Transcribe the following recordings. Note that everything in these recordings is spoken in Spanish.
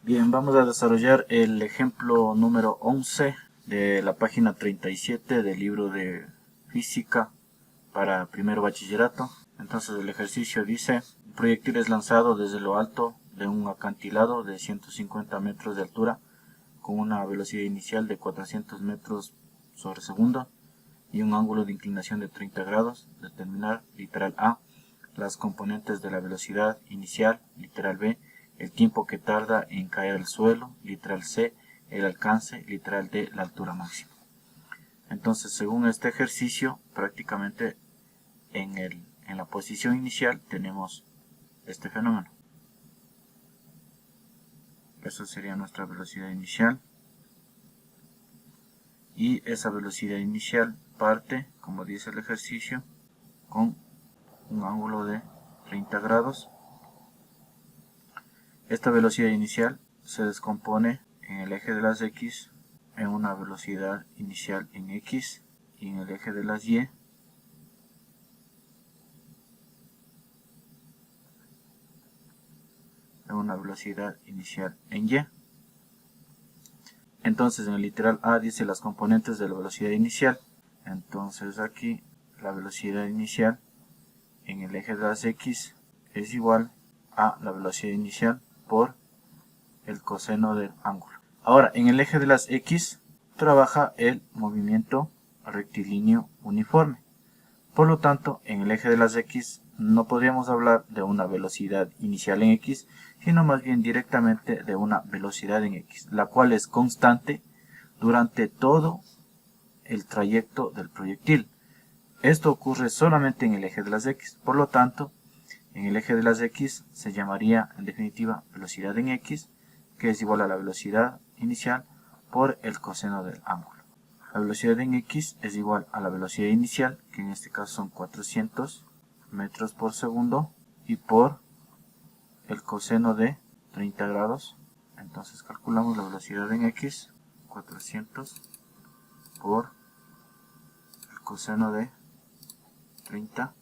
Bien, vamos a desarrollar el ejemplo número 11 de la página 37 del libro de física para primero bachillerato. Entonces el ejercicio dice: un proyectil es lanzado desde lo alto de un acantilado de 150 metros de altura con una velocidad inicial de 400 metros sobre segundo y un ángulo de inclinación de 30 grados. Determinar, literal A, las componentes de la velocidad inicial, literal B, el tiempo que tarda en caer al suelo, literal C, el alcance, literal D, la altura máxima. Entonces, según este ejercicio, prácticamente en la posición inicial tenemos este fenómeno. Esa sería nuestra velocidad inicial. Y esa velocidad inicial parte, como dice el ejercicio, con un ángulo de 30 grados. Esta velocidad inicial se descompone en el eje de las X en una velocidad inicial en X y en el eje de las Y en una velocidad inicial en Y. Entonces en el literal A dice las componentes de la velocidad inicial. Entonces aquí la velocidad inicial en el eje de las X es igual a la velocidad inicial por el coseno del ángulo. Ahora, en el eje de las X trabaja el movimiento rectilíneo uniforme. Por lo tanto, en el eje de las X no podríamos hablar de una velocidad inicial en X, sino más bien directamente de una velocidad en X, la cual es constante durante todo el trayecto del proyectil. Esto ocurre solamente en el eje de las X, por lo tanto, en el eje de las X se llamaría en definitiva velocidad en X, que es igual a la velocidad inicial por el coseno del ángulo. La velocidad en X es igual a la velocidad inicial, que en este caso son 400 metros por segundo, y por el coseno de 30 grados. Entonces calculamos la velocidad en X, 400 por el coseno de 30,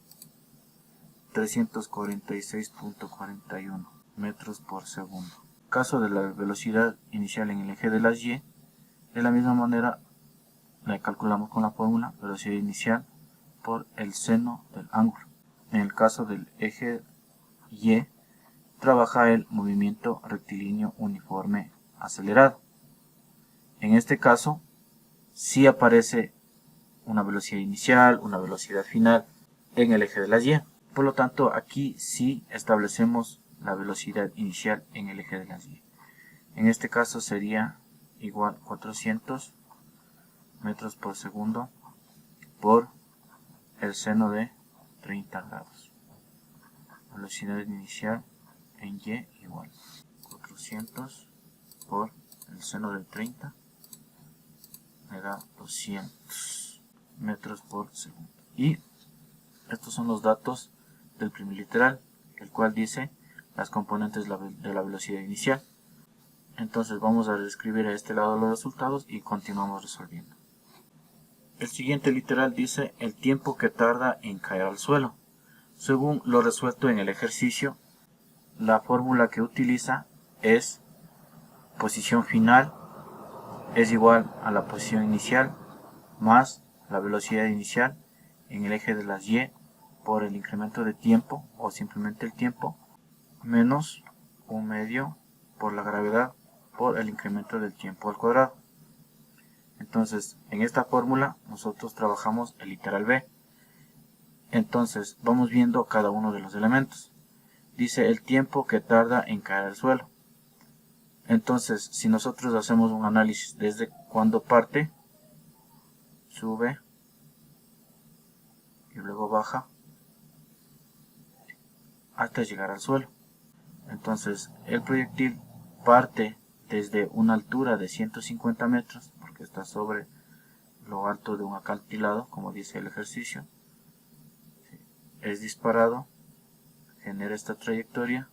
346.41 metros por segundo. Caso de la velocidad inicial en el eje de las Y, de la misma manera la calculamos con la fórmula velocidad inicial por el seno del ángulo. En el caso del eje Y, trabaja el movimiento rectilíneo uniforme acelerado. En este caso, sí aparece una velocidad inicial, una velocidad final en el eje de las Y. Por lo tanto, aquí sí establecemos la velocidad inicial en el eje de las Y. En este caso sería igual 400 metros por segundo por el seno de 30 grados. Velocidad inicial en Y igual 400 por el seno de 30 me da 200 metros por segundo. Y estos son los datos del primer literal, el cual dice las componentes de la velocidad inicial. Entonces vamos a reescribir a este lado los resultados y continuamos resolviendo. El siguiente literal dice el tiempo que tarda en caer al suelo. Según lo resuelto en el ejercicio, la fórmula que utiliza es posición final es igual a la posición inicial más la velocidad inicial en el eje de las Y por el incremento de tiempo o simplemente el tiempo menos un medio por la gravedad por el incremento del tiempo al cuadrado. Entonces, en esta fórmula nosotros trabajamos el literal B. Entonces, vamos viendo cada uno de los elementos. Dice el tiempo que tarda en caer al suelo. Entonces, si nosotros hacemos un análisis desde cuando parte, sube y luego baja hasta llegar al suelo. Entonces, el proyectil parte desde una altura de 150 metros, porque está sobre lo alto de un acantilado, como dice el ejercicio. Es disparado, genera esta trayectoria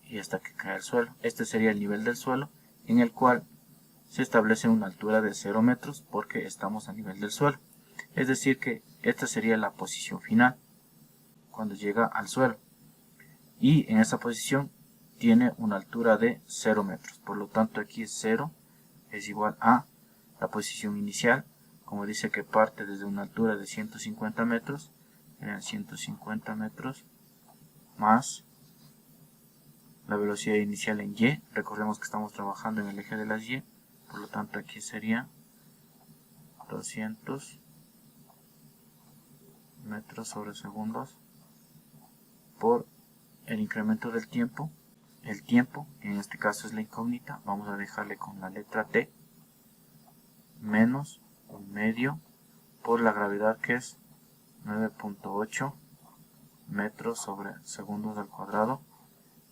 y hasta que cae al suelo. Este sería el nivel del suelo, en el cual se establece una altura de 0 metros porque estamos a nivel del suelo. Es decir que esta sería la posición final cuando llega al suelo. Y en esa posición tiene una altura de 0 metros. Por lo tanto aquí 0 es igual a la posición inicial. Como dice que parte desde una altura de 150 metros, serían 150 metros más la velocidad inicial en y. Recordemos que estamos trabajando en el eje de las y, por lo tanto aquí sería 200 metros sobre segundos por el incremento del tiempo. El tiempo, en este caso es la incógnita, vamos a dejarle con la letra t, menos un medio por la gravedad, que es 9.8 metros sobre segundos al cuadrado,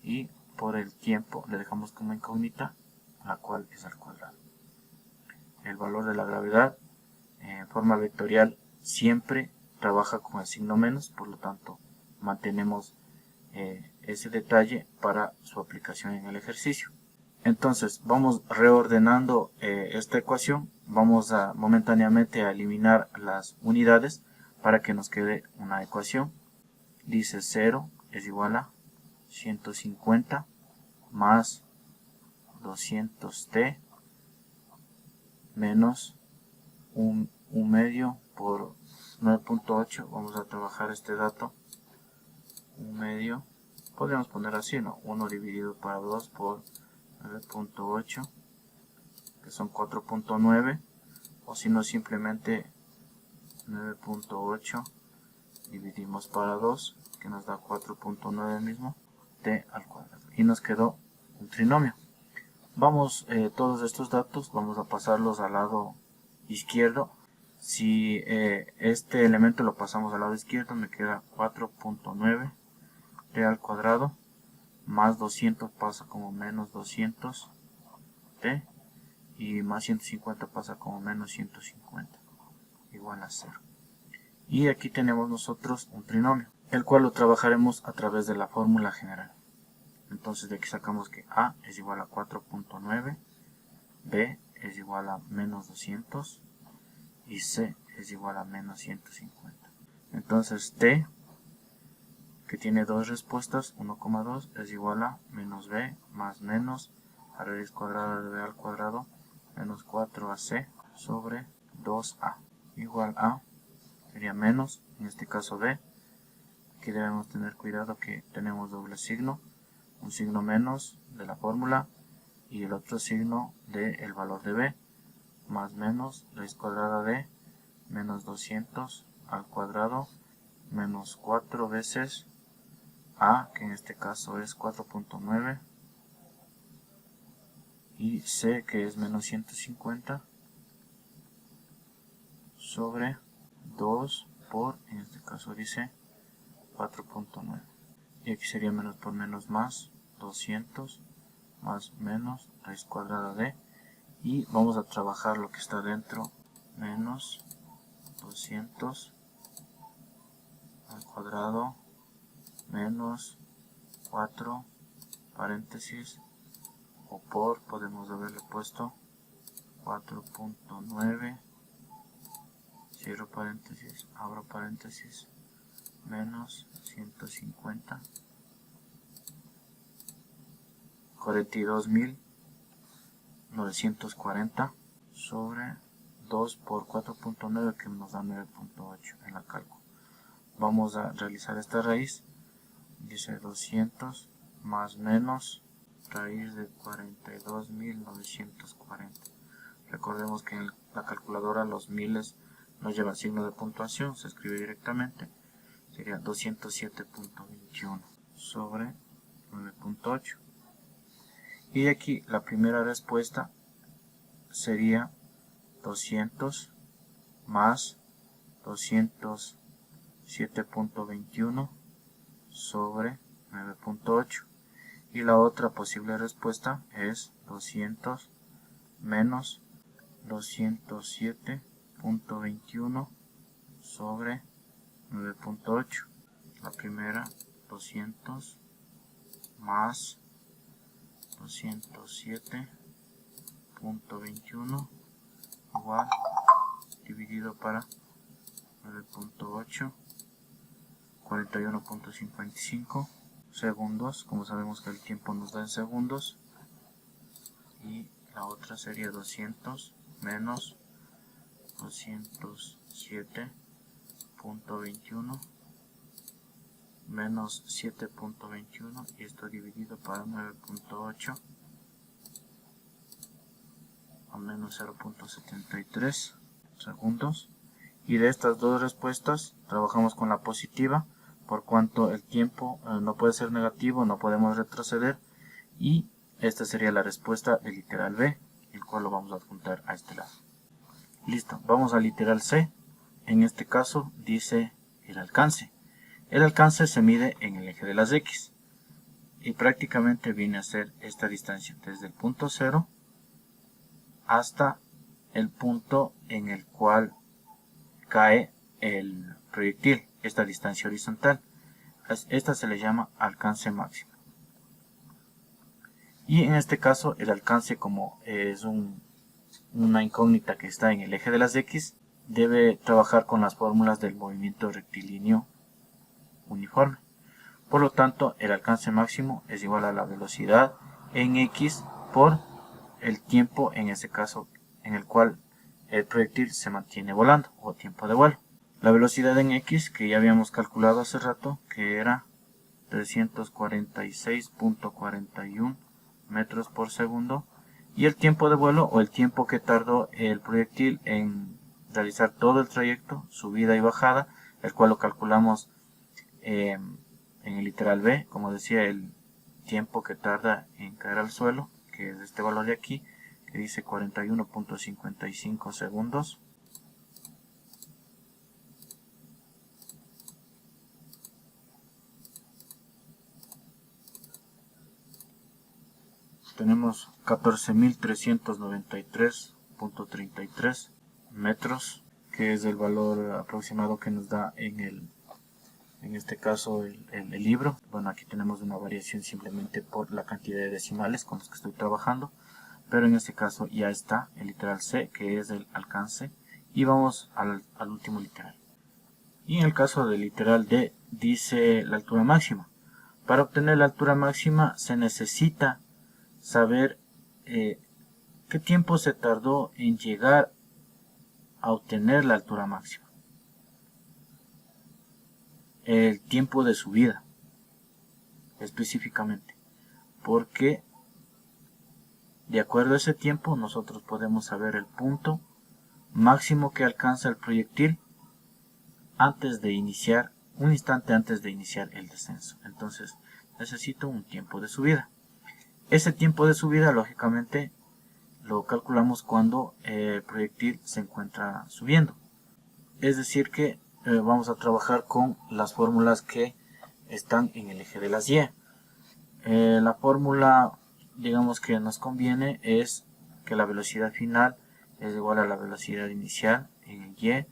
y por el tiempo le dejamos como incógnita, la cual es al cuadrado. El valor de la gravedad en forma vectorial siempre trabaja con el signo menos, por lo tanto mantenemos ese detalle para su aplicación en el ejercicio. Entonces vamos reordenando esta ecuación. Vamos a momentáneamente a eliminar las unidades para que nos quede una ecuación. Dice 0 es igual a 150 más 200t menos un medio por 9.8. Vamos a trabajar este dato. Un medio, podríamos poner así, ¿no? 1 dividido para 2 por 9.8, que son 4.9, o si no simplemente 9.8 dividimos para 2, que nos da 4.9 mismo, t al cuadrado, y nos quedó un trinomio. Vamos, todos estos datos vamos a pasarlos al lado izquierdo. Si este elemento lo pasamos al lado izquierdo, me queda 4.9 t al cuadrado más 200 pasa como menos 200 t, y más 150 pasa como menos 150, igual a 0. Y aquí tenemos nosotros un trinomio, el cual lo trabajaremos a través de la fórmula general. Entonces de aquí sacamos que a es igual a 4.9, b es igual a menos 200 y c es igual a menos 150. Entonces t, que tiene dos respuestas, 1,2, es igual a menos b más menos a raíz cuadrada de b al cuadrado menos 4ac sobre 2a, igual a, sería menos, en este caso b. Aquí debemos tener cuidado que tenemos doble signo, un signo menos de la fórmula y el otro signo del valor de b, más menos raíz cuadrada de menos 200 al cuadrado menos 4 veces a, que en este caso es 4.9, y c, que es menos 150 sobre 2 por, en este caso dice 4.9, y aquí sería menos por menos más 200 más menos raíz cuadrada de, y vamos a trabajar lo que está dentro, menos 200 al cuadrado menos 4 paréntesis, o por, podemos haberle puesto 4.9, cierro paréntesis, abro paréntesis, menos 150, 42.940 sobre 2 por 4.9, que nos da 9.8 en la cálculo. Vamos a realizar esta raíz. Dice 200 más menos raíz de 42.940. Recordemos que en la calculadora los miles no llevan signo de puntuación, se escribe directamente. Sería 207.21 sobre 9.8. Y aquí la primera respuesta sería 200 más 207.21 sobre 9.8, y la otra posible respuesta es 200 menos 207.21 sobre 9.8. La primera, 200 más 207.21 igual, dividido para 9.8, 41.55, segundos, como sabemos que el tiempo nos da en segundos, y la otra sería 200 menos 207.21 menos 7.21, y esto dividido para 9.8 a menos 0.73 segundos. Y de estas dos respuestas trabajamos con la positiva, por cuanto el tiempo no puede ser negativo, no podemos retroceder, y esta sería la respuesta del literal B, el cual lo vamos a adjuntar a este lado. Listo, vamos al literal C. En este caso dice el alcance. El alcance se mide en el eje de las X, y prácticamente viene a ser esta distancia desde el punto 0 hasta el punto en el cual cae el proyectil, esta distancia horizontal. Esta se le llama alcance máximo. Y en este caso el alcance, como es una incógnita que está en el eje de las X, debe trabajar con las fórmulas del movimiento rectilíneo uniforme. Por lo tanto, el alcance máximo es igual a la velocidad en X por el tiempo, en ese caso, en el cual el proyectil se mantiene volando, o tiempo de vuelo. La velocidad en X, que ya habíamos calculado hace rato, que era 346.41 metros por segundo, y el tiempo de vuelo, o el tiempo que tardó el proyectil en realizar todo el trayecto, subida y bajada, el cual lo calculamos en el literal B, como decía, el tiempo que tarda en caer al suelo, que es este valor de aquí, que dice 41.55 segundos. Tenemos 14.393.33 metros, que es el valor aproximado que nos da en este caso el libro. Bueno, aquí tenemos una variación simplemente por la cantidad de decimales con los que estoy trabajando, pero en este caso ya está el literal C, que es el alcance, y vamos al último literal. Y en el caso del literal D dice la altura máxima. Para obtener la altura máxima se necesita saber qué tiempo se tardó en llegar a obtener la altura máxima. El tiempo de subida, específicamente, porque de acuerdo a ese tiempo nosotros podemos saber el punto máximo que alcanza el proyectil antes de iniciar, un instante antes de iniciar el descenso. Entonces necesito un tiempo de subida. Ese tiempo de subida, lógicamente, lo calculamos cuando el proyectil se encuentra subiendo. Es decir que vamos a trabajar con las fórmulas que están en el eje de las Y. La fórmula, digamos, que nos conviene es que la velocidad final es igual a la velocidad inicial en el Y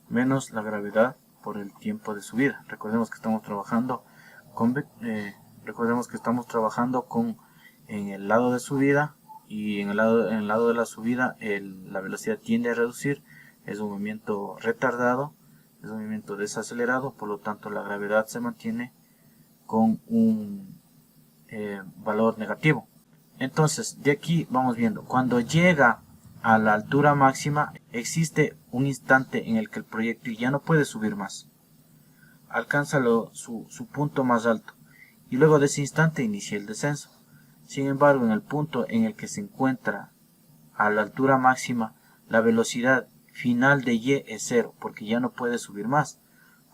menos la gravedad por el tiempo de subida. Recordemos que estamos trabajando con en el lado de subida, y en el lado de la subida la velocidad tiende a reducir, es un movimiento retardado, es un movimiento desacelerado, por lo tanto la gravedad se mantiene con un valor negativo. Entonces de aquí vamos viendo, cuando llega a la altura máxima existe un instante en el que el proyectil ya no puede subir más, alcanza su punto más alto, y luego de ese instante inicia el descenso. Sin embargo, en el punto en el que se encuentra a la altura máxima, la velocidad final de Y es 0, porque ya no puede subir más.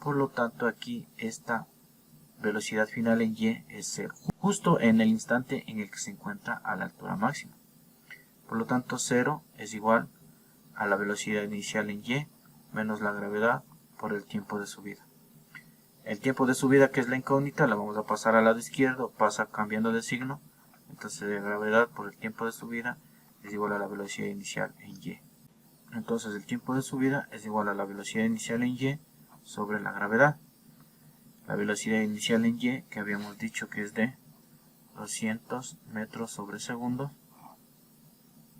Por lo tanto, aquí esta velocidad final en Y es 0, justo en el instante en el que se encuentra a la altura máxima. Por lo tanto, 0 es igual a la velocidad inicial en Y menos la gravedad por el tiempo de subida. El tiempo de subida, que es la incógnita, la vamos a pasar al lado izquierdo, pasa cambiando de signo. Entonces la gravedad por el tiempo de subida es igual a la velocidad inicial en Y. Entonces el tiempo de subida es igual a la velocidad inicial en Y sobre la gravedad. La velocidad inicial en Y, que habíamos dicho que es de 200 metros sobre segundo,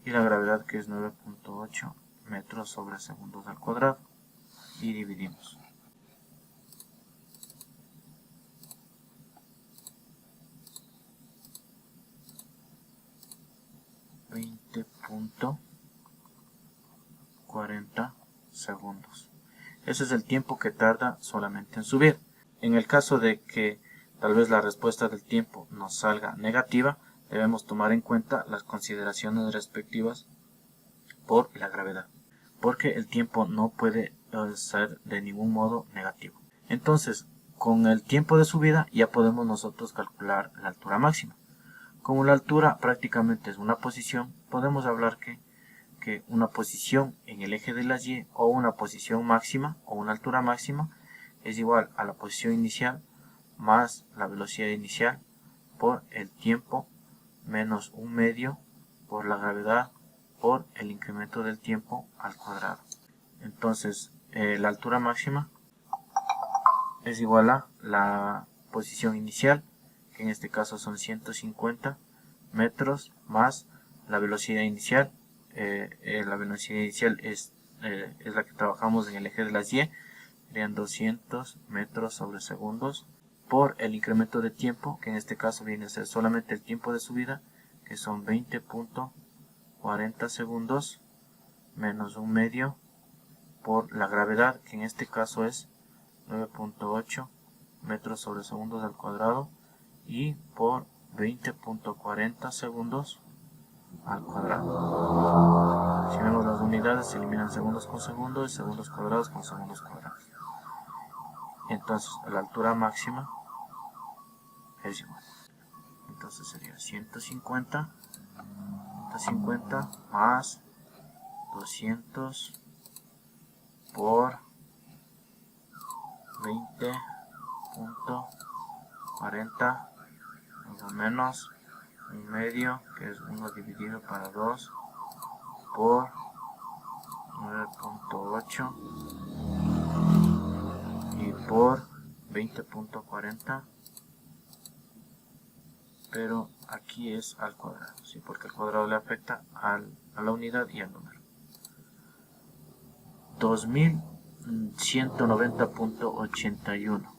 y la gravedad, que es 9.8 metros sobre segundos al cuadrado, y dividimos. 20.40 segundos. Ese es el tiempo que tarda solamente en subir. En el caso de que tal vez la respuesta del tiempo nos salga negativa, debemos tomar en cuenta las consideraciones respectivas por la gravedad, porque el tiempo no puede ser de ningún modo negativo. Entonces, con el tiempo de subida ya podemos nosotros calcular la altura máxima. Como la altura prácticamente es una posición, podemos hablar que una posición en el eje de las Y o una posición máxima o una altura máxima es igual a la posición inicial más la velocidad inicial por el tiempo menos un medio por la gravedad por el incremento del tiempo al cuadrado. Entonces la altura máxima es igual a la posición inicial, que en este caso son 150 metros, más la velocidad inicial. La velocidad inicial es la que trabajamos en el eje de las Y, serían 200 metros sobre segundos, por el incremento de tiempo, que en este caso viene a ser solamente el tiempo de subida, que son 20.40 segundos, menos un medio, por la gravedad, que en este caso es 9.8 metros sobre segundos al cuadrado, y por 20.40 segundos al cuadrado. Si vemos las unidades, se eliminan segundos con segundos y segundos cuadrados con segundos cuadrados. Entonces la altura máxima es igual. Entonces sería 150 más 200 por 20.40 más o menos un medio, que es 1 dividido para 2 por 9.8 y por 20.40, pero aquí es al cuadrado, ¿sí? Porque el cuadrado le afecta a la unidad y al número. 2190.81.